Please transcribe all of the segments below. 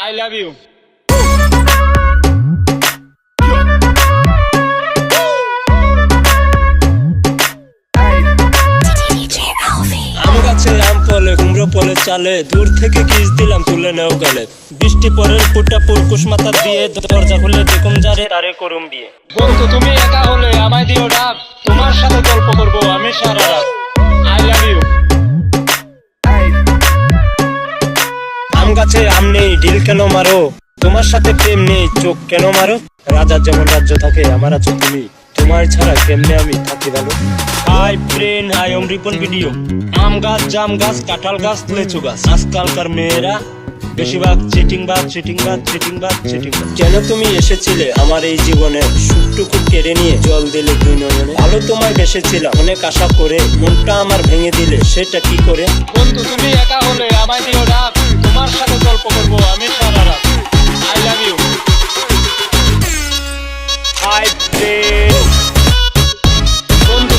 I love you. আম গাছে আম ফলে কুমড়ো ফলে চালে দূর থেকে কিস দিলাম তুলে নেও গালে বৃষ্টি পরের ফুটা পুরকুশ মাথা দিয়ে দরজা খুলে দেখুম যারে তারে করুম বিয়ে। বন্ধু তুমি একা হলে আমায় দিও ডাক, তোমার সাথে গল্প করবো আমি সারা রাত। I love you. আম গাছে আম নেই ঢিল কেন মারো, তোমার সাথে প্রেম নেই চোখ কেন মারো। রাজার যেমন রাজ্য থাকে আমার আছো তুমি, তোমার ছাড়া কেমনে আমি থাকি ভালো। হাই ফ্রেন্ড হাই ওম রিপন ভিডিও। আম গাছ জাম গাছ কাঁঠাল গাছ লেচু গাছ, আজকালকার মেয়েরা বেশিরভাগ চিটিং বাজ। কেন তুমি এসেছিলে আমার এই জীবনে, সুখটুকু কেড়ে নিয়ে জল দিলে দুই নয়নে। ভালো তোমায় বেসেছিলাম অনেক আশা করে, মনটা আমার ভেঙে দিলে সেটা কি করে। বন্ধু তুমি একা হলে আমায় দিও ডাক, তোমার সাথে গল্প করবো আমি সারা রাত। I love you. Hi friend বন্ধু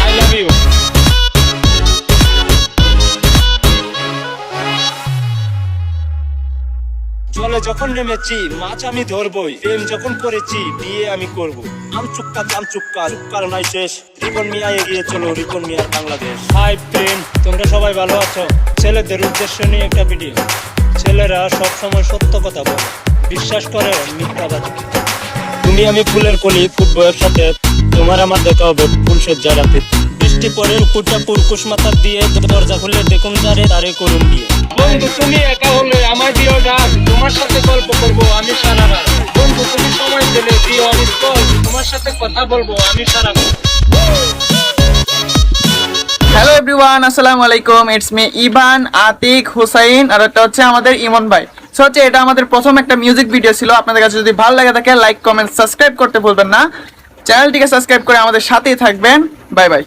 I love you. জলে যখন নেমেছি মাছ আমি ধরবই, প্রেম যখন করেছি বিয়ে আমি করব। আম চুক্কা চুক্কার নাই শেষ, রিপন মিয়া এগিয়ে চলো রিপন মিয়ার বাংলাদেশ। হাই ফ্রেন্ড তোমরা সবাই ভালো আছো? ছেলেদের উদ্দেশ্য নিয়ে একটা ভিডিও। ছেলেরা সবসময় সত্য কথা বলে, বিশ্বাস করে মিথ্যাবাদী। তুমি আমি ফুলের কলি ফুটবো একসাথে, তোমার আমার দেখা হবে ফুল সজ্জা রাতে। বৃষ্টি পরে ফুটা পুরকুশ মাথা দিয়ে দরজা খুলে দেখুন যারে তারে করুন বিয়ে। বন্ধু তুমি একা হলে আমায় দিও ডাক, তোমার সাথে গল্প করবো আমি সারা রাত। বন্ধু তুমি সময় দিলে দিও আমি কল, তোমার সাথে কথা বলবো আমি সারা রাত। হ্যালো এভরিওয়ান, আসসালামু আলাইকুম। ইটস মি ইভান, আতিক, হুসাইন আর এটা হচ্ছে আমাদের ইমন ভাই। সো হচ্ছে এটা আমাদের প্রথম একটা মিউজিক ভিডিও ছিল। আপনাদের কাছে যদি ভালো লাগে থাকে লাইক কমেন্ট সাবস্ক্রাইব করতে ভুলবেন না। চ্যানেলটিকে সাবস্ক্রাইব করে আমাদের সাথেই থাকবেন। Bye bye.